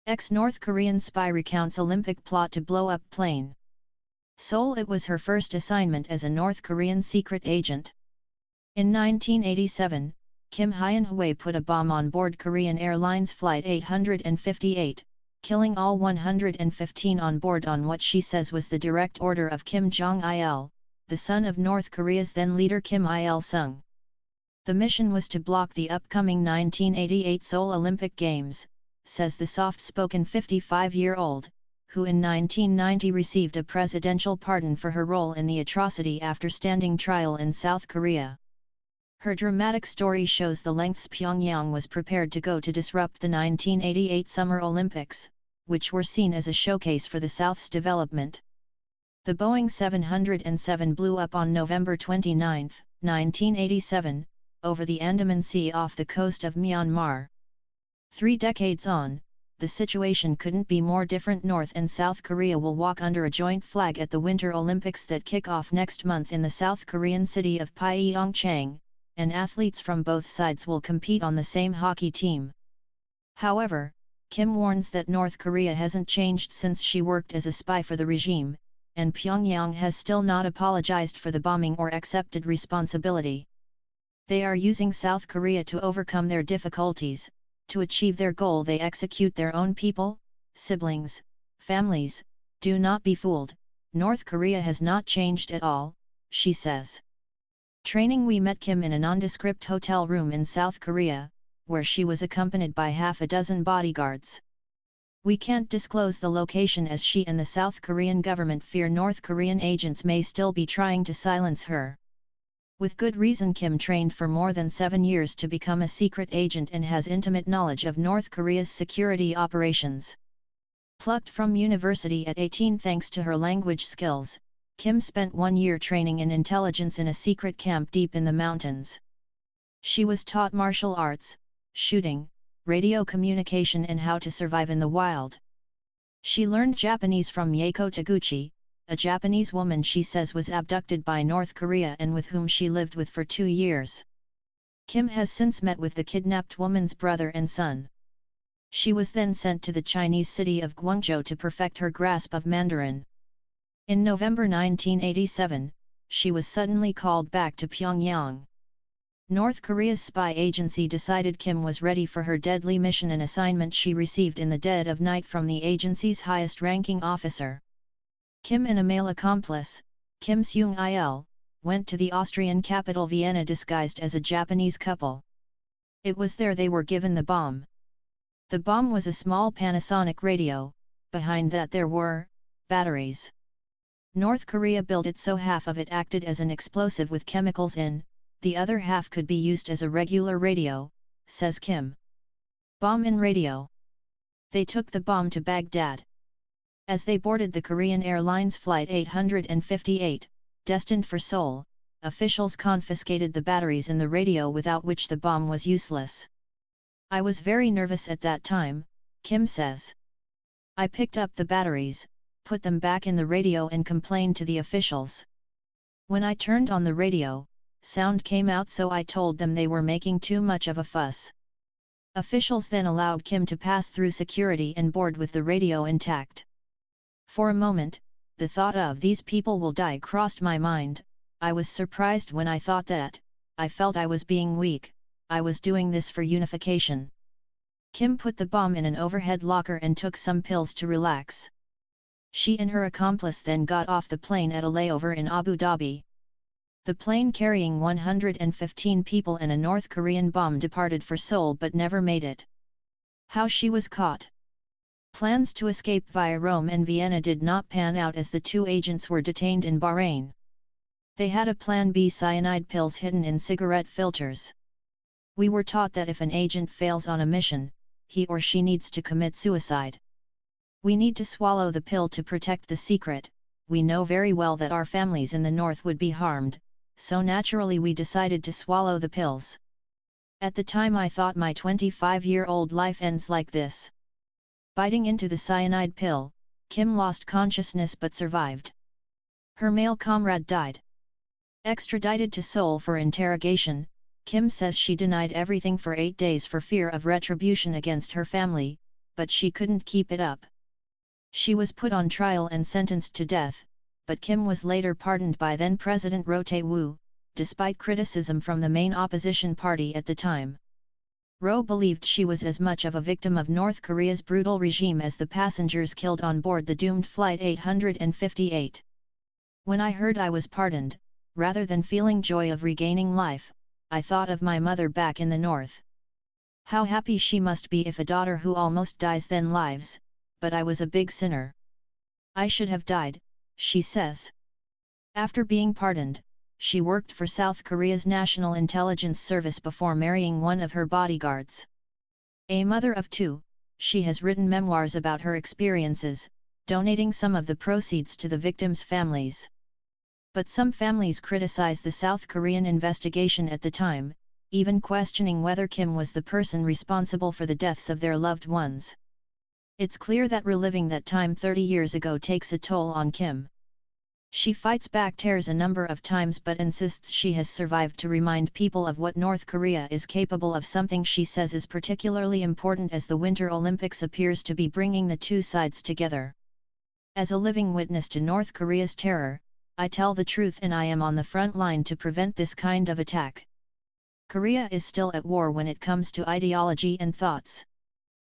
Ex-North Korean spy recounts Olympic plot to blow up plane. Seoul. It was her first assignment as a North Korean secret agent. In 1987, Kim Hyun-hwa put a bomb on board Korean Airlines Flight 858, killing all 115 on board on what she says was the direct order of Kim Jong-il, the son of North Korea's then leader Kim Il-sung. The mission was to block the upcoming 1988 Seoul Olympic Games, says the soft-spoken 55-year-old, who in 1990 received a presidential pardon for her role in the atrocity after standing trial in South Korea. Her dramatic story shows the lengths Pyongyang was prepared to go to disrupt the 1988 Summer Olympics, which were seen as a showcase for the South's development. The Boeing 707 blew up on November 29, 1987, over the Andaman Sea off the coast of Myanmar. 3 decades on, the situation couldn't be more different. North and South Korea will walk under a joint flag at the Winter Olympics that kick off next month in the South Korean city of Pyeongchang, and athletes from both sides will compete on the same hockey team. However, Kim warns that North Korea hasn't changed since she worked as a spy for the regime, and Pyongyang has still not apologized for the bombing or accepted responsibility. They are using South Korea to overcome their difficulties. To achieve their goal they execute their own people, siblings, families. Do not be fooled, North Korea has not changed at all, she says. Training. We met Kim in a nondescript hotel room in South Korea, where she was accompanied by half a dozen bodyguards. We can't disclose the location as she and the South Korean government fear North Korean agents may still be trying to silence her. With good reason. Kim trained for more than 7 years to become a secret agent and has intimate knowledge of North Korea's security operations. Plucked from university at 18 thanks to her language skills, Kim spent 1 year training in intelligence in a secret camp deep in the mountains. She was taught martial arts, shooting, radio communication and how to survive in the wild. She learned Japanese from Yako Taguchi, a Japanese woman she says was abducted by North Korea and with whom she lived with for 2 years. Kim has since met with the kidnapped woman's brother and son. She was then sent to the Chinese city of Guangzhou to perfect her grasp of Mandarin. In November 1987, she was suddenly called back to Pyongyang. North Korea's spy agency decided Kim was ready for her deadly mission, an assignment she received in the dead of night from the agency's highest-ranking officer. Kim and a male accomplice, Kim Seung-il, went to the Austrian capital Vienna disguised as a Japanese couple. It was there they were given the bomb. The bomb was a small Panasonic radio, behind that there were batteries. North Korea built it so half of it acted as an explosive with chemicals in, the other half could be used as a regular radio, says Kim. Bomb in radio. They took the bomb to Baghdad. As they boarded the Korean Airlines Flight 858, destined for Seoul, officials confiscated the batteries in the radio without which the bomb was useless. I was very nervous at that time, Kim says. I picked up the batteries, put them back in the radio and complained to the officials. When I turned on the radio, sound came out, so I told them they were making too much of a fuss. Officials then allowed Kim to pass through security and board with the radio intact. For a moment, the thought of these people will die crossed my mind. I was surprised when I thought that. I felt I was being weak. I was doing this for unification. Kim put the bomb in an overhead locker and took some pills to relax. She and her accomplice then got off the plane at a layover in Abu Dhabi. The plane carrying 115 people and a North Korean bomb departed for Seoul but never made it. How she was caught. Plans to escape via Rome and Vienna did not pan out as the 2 agents were detained in Bahrain. They had a Plan B: cyanide pills hidden in cigarette filters. We were taught that if an agent fails on a mission, he or she needs to commit suicide. We need to swallow the pill to protect the secret. We know very well that our families in the north would be harmed, so naturally we decided to swallow the pills. At the time I thought my 25-year-old life ends like this. Biting into the cyanide pill, Kim lost consciousness but survived. Her male comrade died. Extradited to Seoul for interrogation, Kim says she denied everything for 8 days for fear of retribution against her family, but she couldn't keep it up. She was put on trial and sentenced to death, but Kim was later pardoned by then-President Roh Tae-woo, despite criticism from the main opposition party at the time. Roh believed she was as much of a victim of North Korea's brutal regime as the passengers killed on board the doomed Flight 858. When I heard I was pardoned, rather than feeling joy of regaining life, I thought of my mother back in the north. How happy she must be if a daughter who almost dies then lives, but I was a big sinner. I should have died, she says. After being pardoned, she worked for South Korea's National Intelligence Service before marrying one of her bodyguards. A mother of two, she has written memoirs about her experiences, donating some of the proceeds to the victims' families. But some families criticize the South Korean investigation at the time, even questioning whether Kim was the person responsible for the deaths of their loved ones. It's clear that reliving that time 30 years ago takes a toll on Kim. She fights back tears a number of times but insists she has survived to remind people of what North Korea is capable of, something she says is particularly important as the Winter Olympics appears to be bringing the two sides together. As a living witness to North Korea's terror, I tell the truth and I am on the front line to prevent this kind of attack. Korea is still at war when it comes to ideology and thoughts.